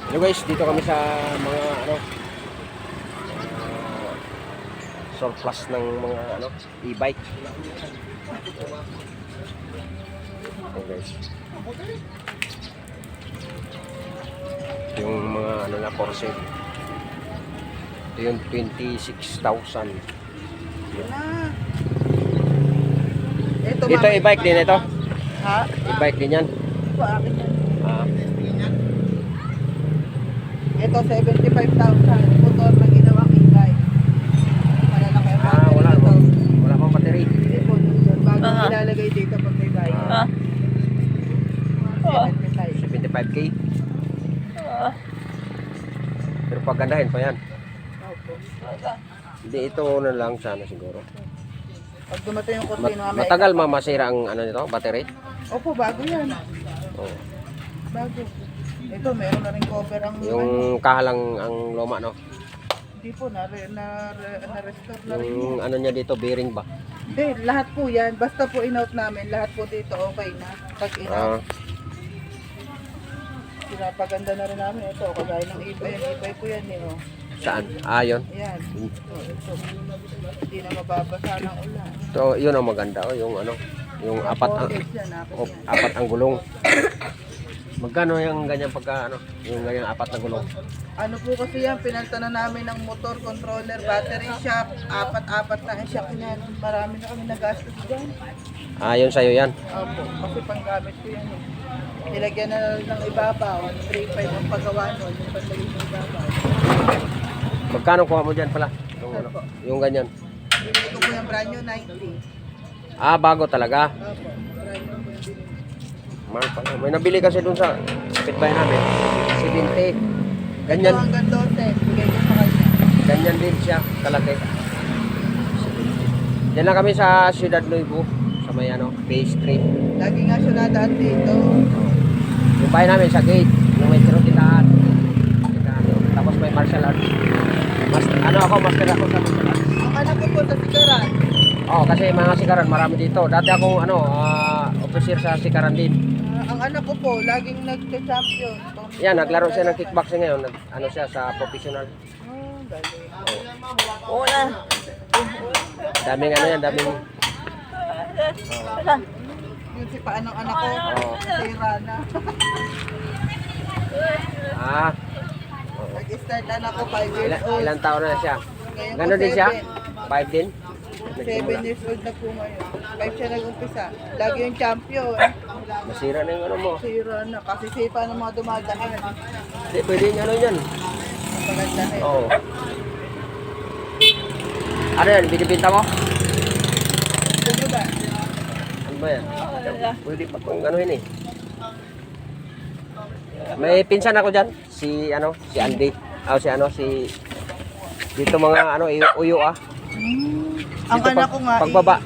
Hello guys, dito kami sa mga surplus ng mga e-bike. Okay guys. Yung mga na for sale. Ito yung 26,000. Ito e-bike din ito. Ha? E-bike din yan. Ito akin yan. Ah, Ito 75,000. Motor na ginawang e-bike. Malalaki ang battery wala nito. wala pang battery. Hindi po, bago ilalagay dito pag may bayad. 75. 75k. Pero pagandahin pa yan. Opo. Hindi, ito na lang sana siguro. Pag dumating yung kurtino, Matagal masira ang nito, battery. Opo, bago yan. Oh. Bago. Ito, meron na rin cover ang Yung kahalang ang luma, no? Hindi po, na-restore na rin. Yung niya dito, bearing ba? Hindi, lahat po yan. Basta po in-out namin, lahat po dito okay na. Pag in-out, pinapaganda na rin namin. Ito, kagaya ng e-bike po yan eh. Oh. Saan? Yun. Ayan. Ito. Hindi na mababasa ng ulan. Ito, yun ang maganda, yung yung apat ang Yan, apat ang gulong. Magkano yung ganyan pagka yung ganyan apat na gulong? Ano po kasi yan, pinalta na namin ng motor, controller, battery shock, apat-apat na ang shock niyan. Marami na kami nagastos dyan. Yun sa'yo yan. Opo, kasi panggamit ko yan eh. Nilagyan na ng ibabaw, 3.5 ang paggawa nun, yung paglagay ng ibabaw. Magkano kuha mo dyan pala? Yung ganyan. Binili ko po yung brand new 90. Bago talaga. Opo, brand new. Mahal pala. May nabili kasi dun sa kapitbahay namin. 70. Ganyan. Ito hanggang 12, bigay ko sa kanya. Ganyan din siya, kalaki. Diyan lang kami sa Ciudad Nuevo, sa may Phase 3. Lagi nga siya nadaan dito. Yung bahay namin sa gate, yung may tirotilahan. Tapos may martial arts. Ako, master ako sa martial arts. Ang anak ko po sa Sikaran. Kasi mga sikaran, marami dito. Dati akong officer sa sikaran din. Ang anak ko po, laging nagka-champion. Yan, naglaro siya ng kickboxing ngayon. Siya sa professional. Dali. Oo na. Daming daming. Yung si paanong anak ko, si Rana. Nag-start anak ko 5 years old. Ilang taon na siya? Ngayon po, Gano'n din siya? 7. 5 din? 7 years old na po ngayon. 5 siya nag-umpisa. Lagi yung champion. Masira na yung mo. Si Rana. Kasi sipa ng mga dumadaan. Hindi, pwede yung yan. Napaganda na yun. Oo. Ano yan? Binibinta mo? Gusto ba? Ano ba yan? Pwede pa kung gano'n eh. May pinsan ako dyan. Si Andy. Si dito mga uyo Ang dito, anak ko nga, pagbaba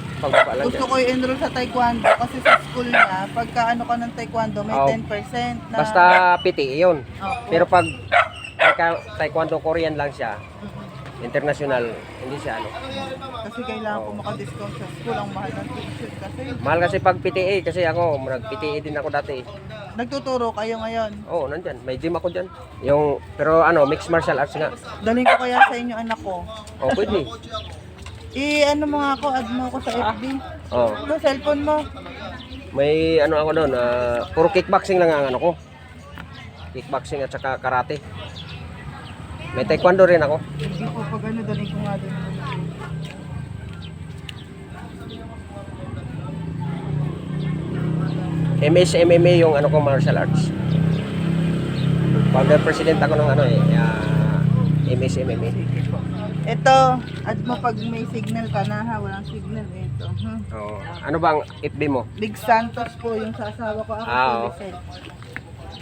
lang gusto dyan. ko i-enroll sa taekwondo kasi sa school niya, pagka ka ng taekwondo, may 10% na... Basta PTE yun. Opo. Pero pag taekwondo Korean lang siya, international, hindi siya Kasi kailangan ko maka-discount sa school, ang mahal ng tuition kasi. Mahal kasi pag PTE, kasi ako, nag-PTE din ako dati. Nagtuturo kayo ngayon. Oo, nandyan. May gym ako dyan. Pero mixed martial arts nga. Daling ko kaya sa inyo anak ko. Pwede. I-ano mo nga ako, add mo ako sa FB. Ito, cellphone mo. May ako doon, puro kickboxing lang ang ko. Kickboxing at saka karate. May taekwondo rin ako. Hindi ko pag daling ko nga din. MS MMA yung ko martial arts. Founder president ako ng MS MMA. Ito, add mo pag may signal ka na ha, walang signal ito. Ano bang FB mo? Big Santos po yung sa asawa ko ako.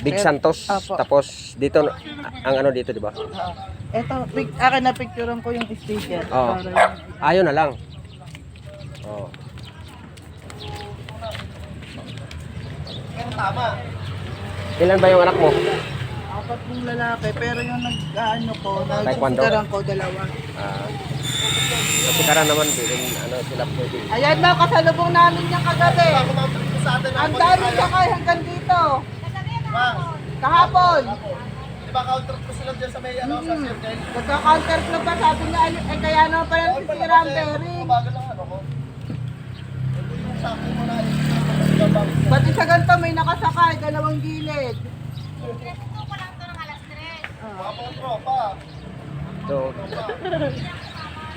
Big Santos. Apo. Tapos dito ang dito, di ba? Ito, akin na picturean ko yung sticker. Ayun na lang. Tama. Ilan ba yung anak mo? 4 pong lalaki, pero yung nag-ano ko, Taekwondo? nag-sigaran ko 2. Kasi karan naman din sila pwede. Ayan na, kasalubong namin yung kagabi. Ang dami siya kayo hanggang dito. Kahapon. Di ba counter-press sila dyan sa may ano, sa circle? Nagka-counterflow pa, sabi niya, kaya naman pala nasisira ang bearing. Umaga lang ano ko. Ito yung sako mo na. Pati sa ganito may nakasakay, dalawang gilid. Mga pang tropa. Ito.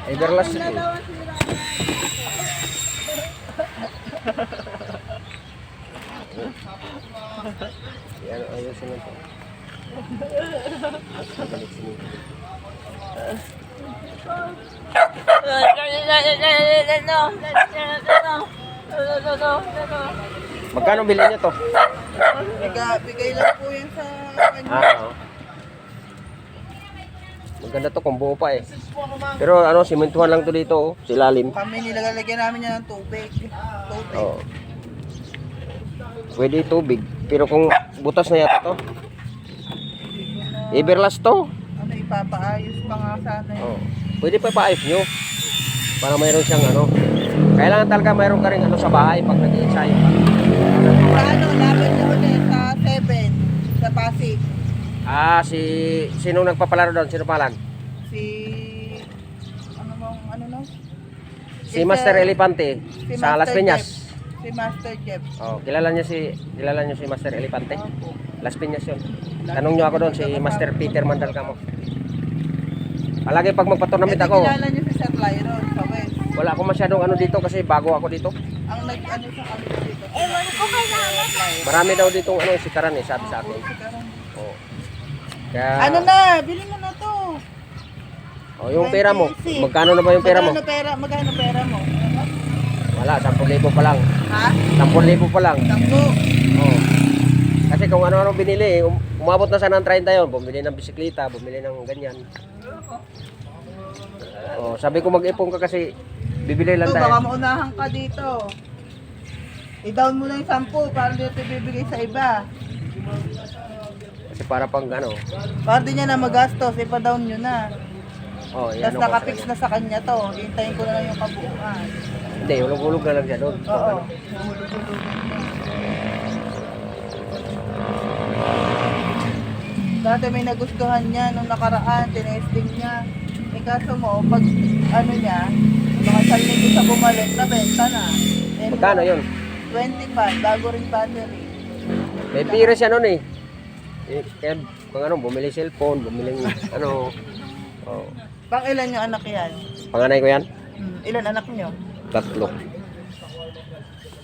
Everlast. Ano daw ang sira? Yan, ayusin lang to. Balik sini. Magkano bilhin niyo to? Bigay lang po yan sa kanya. Oo. Maganda to kung buo pa eh. Pero ano, simentuhan lang to dito, oh, sa ilalim. Kami nilalagyan namin yan ng tubig. Tubig. Oo. Pwede tubig. Pero kung butas na yata to. Everlast to. Ano, ipapaayos pa nga sana yun. Oo. Pwede pa ipaayos nyo. Para mayroon siyang ano. Kailangan talaga mayroon ka rin ano sa bahay pag nag-i-ensayo ka. Sa ano, laban niya ulit sa 7, sa Pasig. Ah, sinong nagpapalaro doon? Sino palan? Si, ano no? Si Master Elefante Si sa Las Master Piñas. Jeff. Si Master Jeff. Oh, kilala niyo si Master Elefante? Las Piñas 'yon. Tanong niyo ako doon si Master Peter Mandalcamo. Palagi pag magpa-tournament ako, Kilala niyo si Sir Lyron sa West. wala akong masyadong ano dito kasi bago ako dito. Ang nag-ano sa kami dito. Marami daw ditong ano sikaran eh, sabi sa akin. Oh. Kaya Ano na, bilhin mo na to. oh, yung pera mo, magkano na ba yung pera mo? Magkano pera mo? Wala, 10,000 pa lang. Ha? 10,000 pa lang. Tambo. Oh. Kasi kung ano-ano binili, umabot na sana ng 30 yun. Bumili ng bisikleta, bumili ng ganyan. Oh, sabi ko mag-ipon ka kasi bibili lang Ito, baka tayo. maunahan ka dito. I-down mo na yung 10 para dito ibibigay sa iba. Kasi para pang ano. Para di niya na magastos, ipa-down nyo na. Oh, yan. Tapos nakapix na sa kanya to. Hintayin ko na lang yung kabuuan. Hindi, ulog-ulog na lang siya doon. Oo. Dati may nagustuhan niya nung nakaraan, tinesting niya. Eh kaso mo, pag ano niya, mga salito sa bumalik, nabenta na. Eh, Magkano yun? 25, bago rin battery. May pira siya noon eh. Kaya kung ano, bumili cellphone, bumili ano. Oh. Pang ilan yung anak yan? Panganay ko yan? Ilan anak niyo? 3.